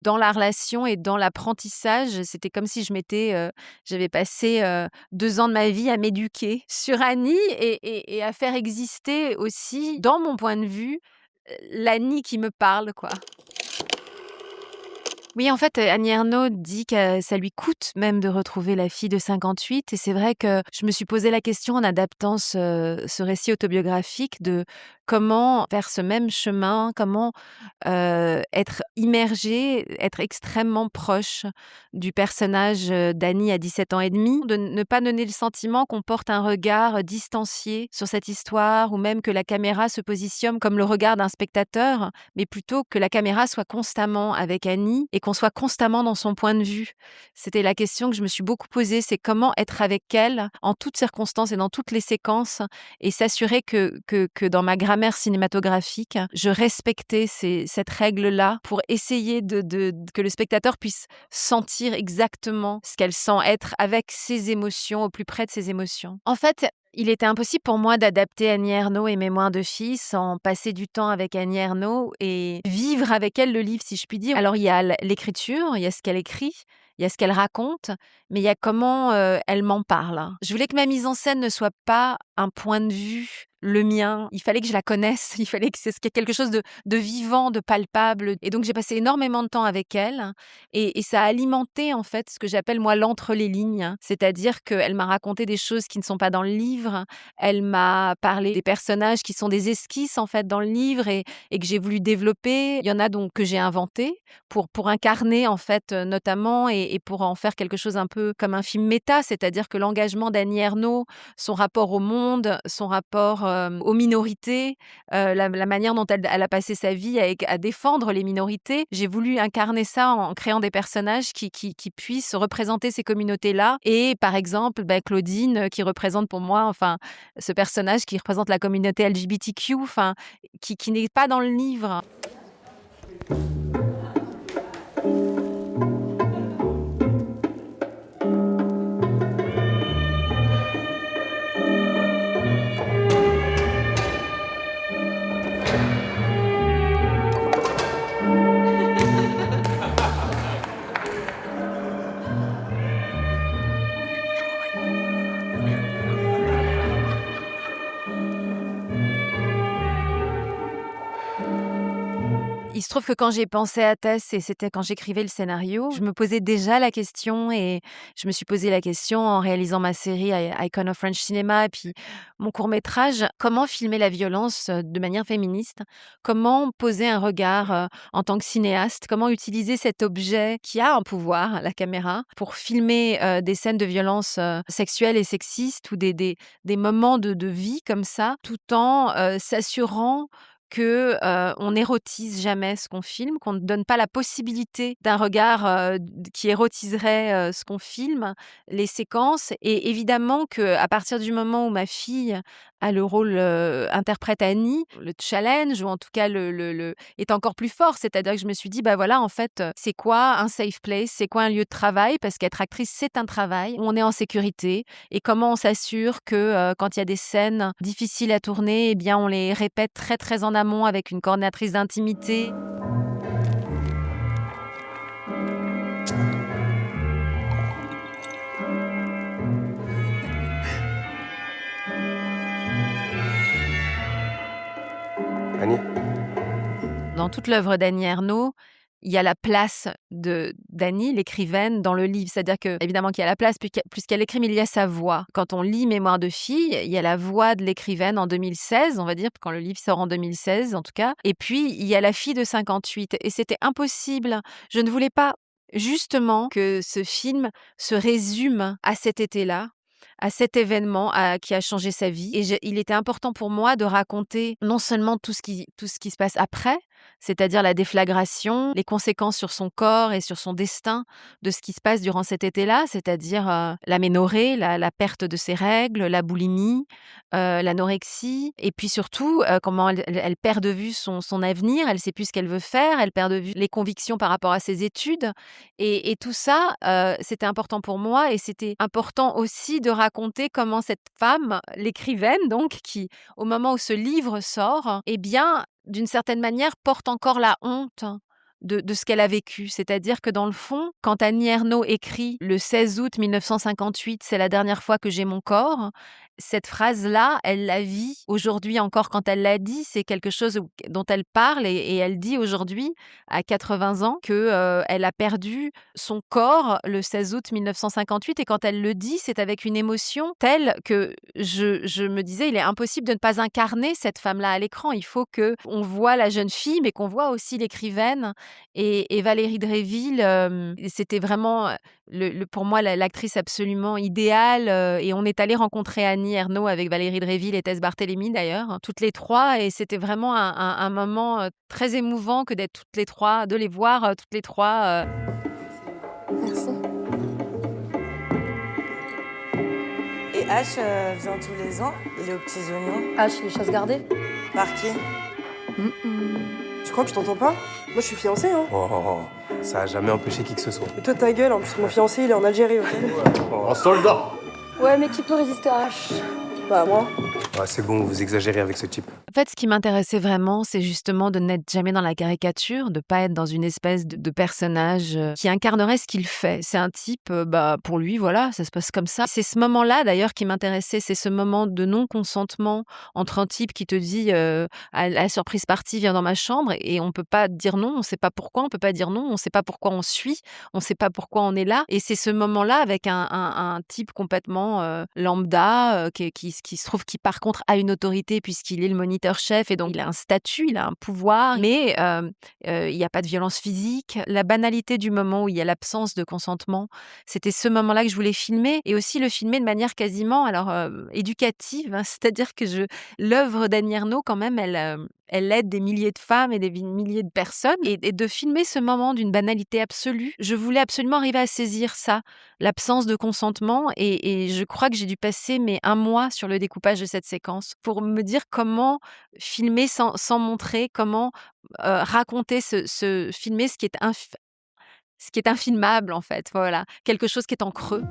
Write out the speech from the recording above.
dans la relation et dans l'apprentissage, c'était comme si j'avais passé, 2 ans de ma vie à m'éduquer sur Annie et à faire exister aussi, dans mon point de vue, l'Annie qui me parle, quoi. Oui, en fait, Annie Ernaux dit que ça lui coûte même de retrouver la fille de 58 et c'est vrai que je me suis posé la question en adaptant ce récit autobiographique de comment faire ce même chemin, comment, être immergée, être extrêmement proche du personnage, d'Annie à 17 ans et demi, de ne pas donner le sentiment qu'on porte un regard distancié sur cette histoire ou même que la caméra se positionne comme le regard d'un spectateur, mais plutôt que la caméra soit constamment avec Annie et qu'on soit constamment dans son point de vue. C'était la question que je me suis beaucoup posée, c'est comment être avec elle en toutes circonstances et dans toutes les séquences et s'assurer que dans ma grammaire cinématographique, je respectais cette règle-là pour essayer que le spectateur puisse sentir exactement ce qu'elle sent, être avec ses émotions, au plus près de ses émotions. En fait, il était impossible pour moi d'adapter Annie Ernaux et Mémoires de fille sans passer du temps avec Annie Ernaux et vivre avec elle le livre, si je puis dire. Alors il y a l'écriture, il y a ce qu'elle écrit, il y a ce qu'elle raconte, mais il y a comment, elle m'en parle. Je voulais que ma mise en scène ne soit pas un point de vue, le mien. Il fallait que je la connaisse, il fallait que c'est qu'il y ait quelque chose de vivant, de palpable et donc j'ai passé énormément de temps avec elle et ça a alimenté, en fait, ce que j'appelle moi l'entre les lignes. C'est-à-dire qu'elle m'a raconté des choses qui ne sont pas dans le livre, elle m'a parlé des personnages qui sont des esquisses, en fait, dans le livre et que j'ai voulu développer. Il y en a donc que j'ai inventé pour incarner, en fait, notamment et pour en faire quelque chose un peu comme un film méta, c'est-à-dire que l'engagement d'Annie Ernaux, son rapport au monde, son rapport, aux minorités, la manière dont elle a passé sa vie à défendre les minorités. J'ai voulu incarner ça en créant des personnages qui puissent représenter ces communautés-là et par exemple, Claudine, qui représente pour moi, enfin, ce personnage qui représente la communauté LGBTQ, enfin, qui n'est pas dans le livre. Il se trouve que quand j'ai pensé à Tess et c'était quand j'écrivais le scénario, je me posais déjà la question et je me suis posé la question en réalisant ma série Icon of French Cinema et puis mon court-métrage, comment filmer la violence, de manière féministe? Comment poser un regard, en tant que cinéaste? Comment utiliser cet objet qui a un pouvoir, la caméra, pour filmer, des scènes de violence, sexuelle et sexiste ou des moments de vie comme ça, tout en, s'assurant que, on n'érotise jamais ce qu'on filme, qu'on ne donne pas la possibilité d'un regard, qui érotiserait, ce qu'on filme, les séquences et évidemment qu'à partir du moment où ma fille a le rôle, interprète Annie, le challenge ou en tout cas le est encore plus fort. C'est-à-dire que je me suis dit: «Bah, voilà, en fait, c'est quoi un safe place? C'est quoi un lieu de travail?» parce qu'être actrice, c'est un travail où on est en sécurité et comment on s'assure que, quand il y a des scènes difficiles à tourner, eh bien, on les répète très, très en amont avec une coordinatrice d'intimité. Annie? Dans toute l'œuvre d'Annie Ernaux, il y a la place d'Annie, l'écrivaine, dans le livre. C'est-à-dire qu'évidemment qu'il y a la place puisqu'elle écrit, mais il y a sa voix. Quand on lit Mémoires de fille, il y a la voix de l'écrivaine en 2016, on va dire, quand le livre sort en 2016 en tout cas. Et puis, il y a la fille de 58 et c'était impossible. Je ne voulais pas justement que ce film se résume à cet été-là, à cet événement qui a changé sa vie. Et il était important pour moi de raconter non seulement tout ce qui se passe après, c'est-à-dire la déflagration, les conséquences sur son corps et sur son destin de ce qui se passe durant cet été-là, c'est-à-dire l'aménorrhée, la perte de ses règles, la boulimie, l'anorexie, et puis surtout comment elle perd de vue son avenir, elle ne sait plus ce qu'elle veut faire, elle perd de vue les convictions par rapport à ses études. Et tout ça, c'était important pour moi et c'était important aussi de raconter comment cette femme, l'écrivaine donc, qui, au moment où ce livre sort, eh bien, d'une certaine manière, porte encore la honte de ce qu'elle a vécu. C'est-à-dire que dans le fond, quand Annie Ernaux écrit le 16 août 1958, c'est la dernière fois que j'ai mon corps, cette phrase-là, elle la vit aujourd'hui encore quand elle l'a dit. C'est quelque chose dont elle parle et elle dit aujourd'hui, à 80 ans, que elle a perdu son corps le 16 août 1958 et quand elle le dit, c'est avec une émotion telle que je me disais: «Il est impossible de ne pas incarner cette femme-là à l'écran. Il faut qu'on voit la jeune fille, mais qu'on voit aussi l'écrivaine» et Valérie Dréville, c'était vraiment, pour moi l'actrice absolument idéale, et on est allé rencontrer Annie Ernaux avec Valérie Dréville et Thès Barthélemy d'ailleurs, toutes les 3 et c'était vraiment un moment, très émouvant que d'être toutes les 3, de les voir, toutes les 3. Merci. Et H vient tous les ans, il est aux petits oignons. H, les chasses gardées. Par qui? Tu crois que je t'entends pas? Moi, je suis fiancée, hein. Oh, ça a jamais empêché qui que ce soit. Et toi, ta gueule, en plus, mon fiancé, il est en Algérie, ok? Un soldat. Ouais, mais qui peut résister à H? Bah, moi. Ouais, c'est bon, vous exagérez avec ce type. En fait, ce qui m'intéressait vraiment, c'est justement de n'être jamais dans la caricature, de pas être dans une espèce de personnage qui incarnerait ce qu'il fait. C'est un type, pour lui, voilà, ça se passe comme ça. C'est ce moment-là, d'ailleurs, qui m'intéressait. C'est ce moment de non-consentement entre un type qui te dit à la surprise party, viens dans ma chambre, et on peut pas dire non, on sait pas pourquoi, on peut pas dire non, on sait pas pourquoi on suit, on sait pas pourquoi on est là. Et c'est ce moment-là avec un type complètement lambda, qui se trouve qui, par contre, a une autorité puisqu'il est le moniteur-chef et donc il a un statut, il a un pouvoir, mais il y a pas de violence physique. La banalité du moment où il y a l'absence de consentement, c'était ce moment-là que je voulais filmer et aussi le filmer de manière quasiment éducative, hein. C'est-à-dire que l'œuvre d'Annie Ernaux quand même, elle aide des milliers de femmes et des milliers de personnes et de filmer ce moment d'une banalité absolue, je voulais absolument arriver à saisir ça, l'absence de consentement et je crois que j'ai dû passer un mois sur le découpage de cette séquence pour me dire comment filmer sans montrer, comment, raconter filmer ce qui est infilmable en fait, voilà. Quelque chose qui est en creux.